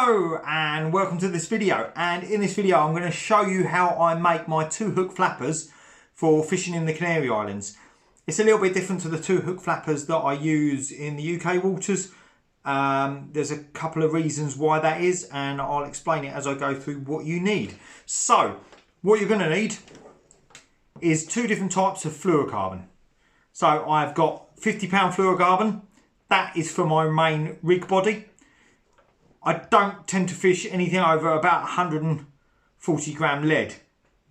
Hello and welcome to this video, and in this video I'm going to show you how I make my 2-hook flappers for fishing in the Canary Islands. It's a little bit different to the 2-hook flappers that I use in the UK waters. There's a couple of reasons why that is, and I'll explain it as I go through what you need. So what you're going to need is 2 different types of fluorocarbon. So I've got 50-pound fluorocarbon. That is for my main rig body. I don't tend to fish anything over about 140 gram lead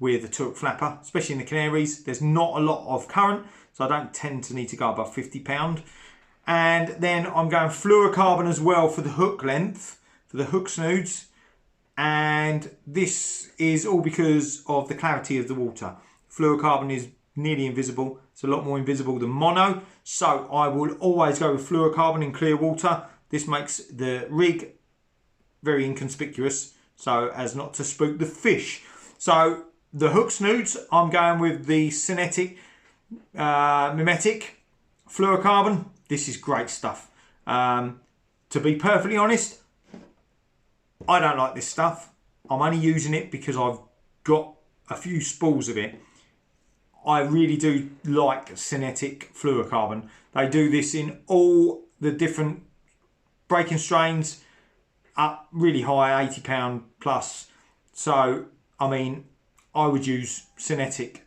with a 2-hook flapper, especially in the Canaries. There's not a lot of current, so I don't tend to need to go above 50 pound. And then I'm going fluorocarbon as well for the hook length, for the hook snoods. And this is all because of the clarity of the water. Fluorocarbon is nearly invisible. It's a lot more invisible than mono. So I will always go with fluorocarbon in clear water. This makes the rig very inconspicuous, so as not to spook the fish. So the hook snoods, I'm going with the synthetic mimetic fluorocarbon. This is great stuff. To be perfectly honest, I don't like this stuff. I'm only using it because I've got a few spools of it. I really do like synthetic fluorocarbon. They do this in all the different breaking strains, up really high, 80 pound plus. So I mean, I would use synthetic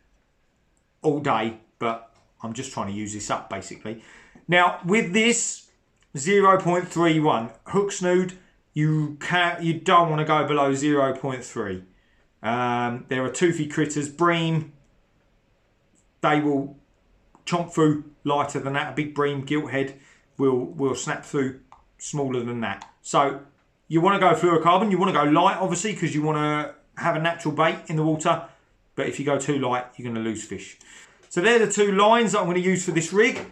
all day, but I'm just trying to use this up basically. Now with this 0.31 hook snood, you don't want to go below 0.3. There are toothy critters, bream, they will chomp through lighter than that. A big bream gilthead will snap through smaller than that. So you want to go fluorocarbon. You want to go light, obviously, because you want to have a natural bait in the water. But if you go too light, you're going to lose fish. So they're the 2 lines that I'm going to use for this rig.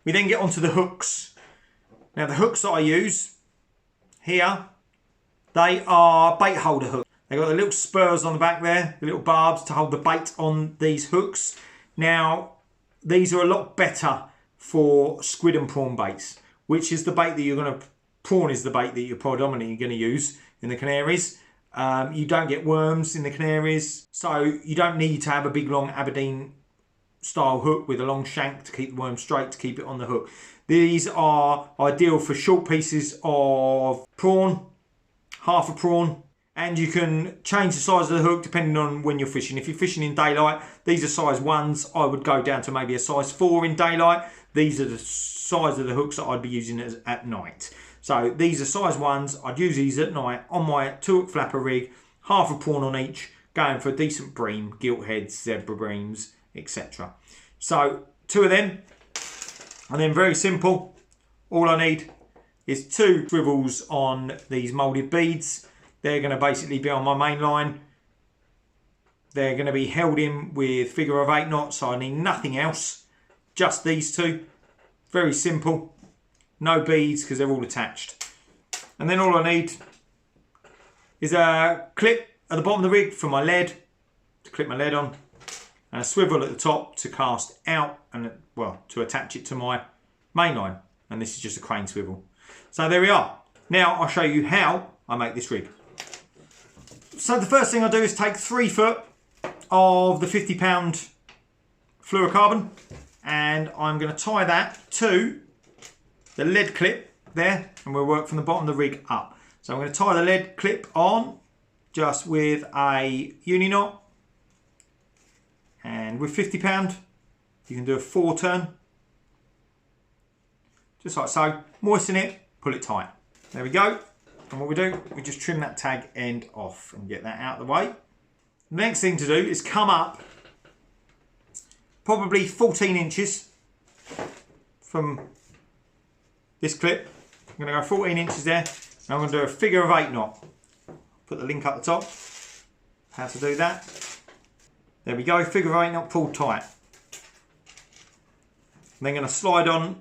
We then get onto the hooks. Now the hooks that I use here, they are bait holder hooks. They've got the little spurs on the back there, the little barbs to hold the bait on these hooks. Now, these are a lot better for squid and prawn baits, which is the bait that you're going to... Prawn is the bait that you're predominantly going to use in the Canaries. You don't get worms in the Canaries, so you don't need to have a big long Aberdeen style hook with a long shank to keep the worm straight, to keep it on the hook. These are ideal for short pieces of prawn, half a prawn, and you can change the size of the hook depending on when you're fishing. If you're fishing in daylight, these are size 1s. I would go down to maybe a size 4 in daylight. These are the size of the hooks that I'd be using at night. So these are size 1s. I'd use these at night on my 2-hook flapper rig, half a prawn on each, going for a decent bream, gilt heads, zebra breams, etc. So 2 of them, and then very simple. All I need is 2 swivels on these moulded beads. They're going to basically be on my main line. They're going to be held in with figure of 8 knots, so I need nothing else. Just these 2. Very simple. No beads because they're all attached. And then all I need is a clip at the bottom of the rig for my lead, to clip my lead on, and a swivel at the top to cast out and, well, to attach it to my main line. And this is just a crane swivel. So there we are. Now I'll show you how I make this rig. So the first thing I do is take 3 foot of the 50-pound fluorocarbon, and I'm going to tie that to the lead clip there, and we'll work from the bottom of the rig up. So I'm going to tie the lead clip on just with a uni knot, and with 50-pound you can do a 4 turn, just like so. Moisten it, pull it tight. There we go. And what we do, we just trim that tag end off and get that out of the way. The next thing to do is come up probably 14 inches from this clip. I'm going to go 14 inches there, and I'm going to do a figure of 8 knot. Put the link up the top, how to do that. There we go, figure of 8 knot pulled tight. I'm then going to slide on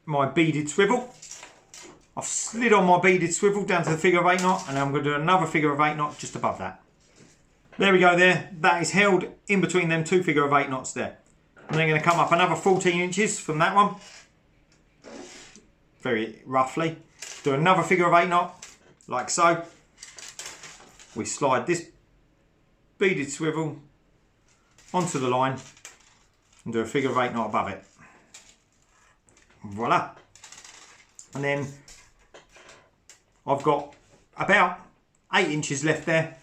my beaded swivel. I've slid on my beaded swivel down to the figure of 8 knot, and I'm going to do another figure of 8 knot just above that. There we go there. That is held in between them 2 figure of 8 knots there. I'm then going to come up another 14 inches from that one. Very roughly. Do another figure of 8 knot, like so. We slide this beaded swivel onto the line and do a figure of 8 knot above it. Voila. And then I've got about 8 inches left there.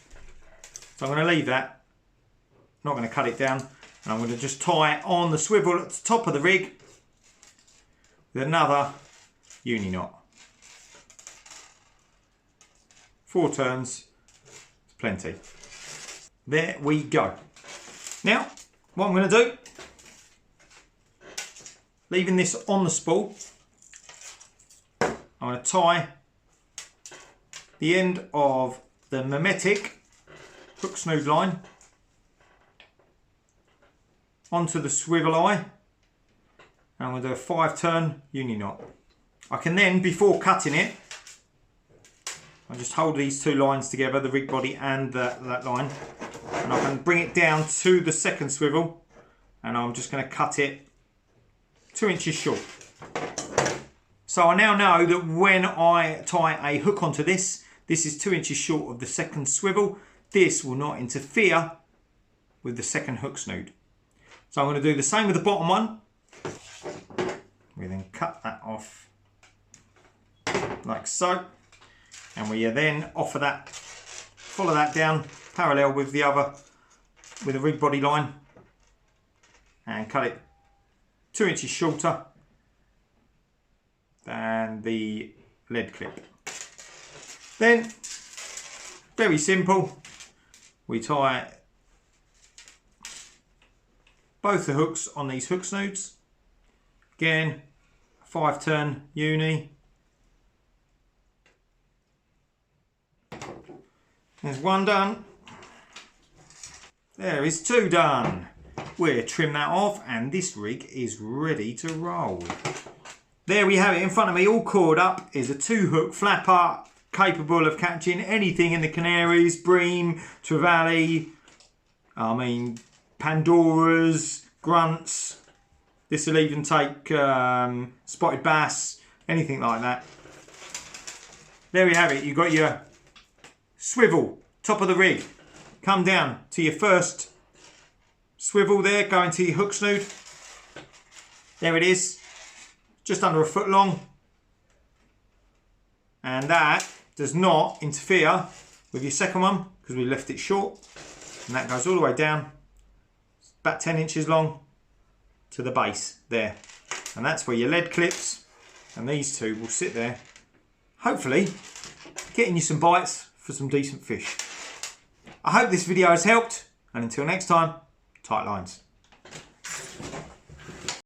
So I'm going to leave that. Not going to cut it down. And I'm going to just tie it on the swivel at the top of the rig with another uni knot. 4 turns, plenty. There we go. Now, what I'm going to do, leaving this on the spool, I'm going to tie the end of the mimetic hook snood line onto the swivel eye, and I'm going to do a 5 turn uni knot. I can then, before cutting it, I just hold these 2 lines together, the rig body and that line, and I can bring it down to the second swivel, and I'm just going to cut it 2 inches short. So I now know that when I tie a hook onto this, this is 2 inches short of the second swivel. This will not interfere with the second hook snood. So I'm going to do the same with the bottom one. We then cut that off like so. And we then offer that, follow that down parallel with the other, with the rig body line, and cut it 2 inches shorter than the lead clip. Then, very simple, we tie both the hooks on these hook snoods. Again, 5 turn uni. There's 1 done. There is 2 done. We'll trim that off and this rig is ready to roll. There we have it in front of me, all cored up, is a 2 hook flapper capable of catching anything in the Canaries, bream, trevally, Pandoras, grunts. This will even take spotted bass, anything like that. There we have it, you've got your swivel, top of the rig. Come down to your first swivel there, going to your hook snood. There it is, just under a foot long. And that does not interfere with your second one because we left it short. And that goes all the way down, about 10 inches long to the base there. And that's where your lead clips and these 2 will sit there, hopefully getting you some bites for some decent fish. I hope this video has helped, and until next time, tight lines.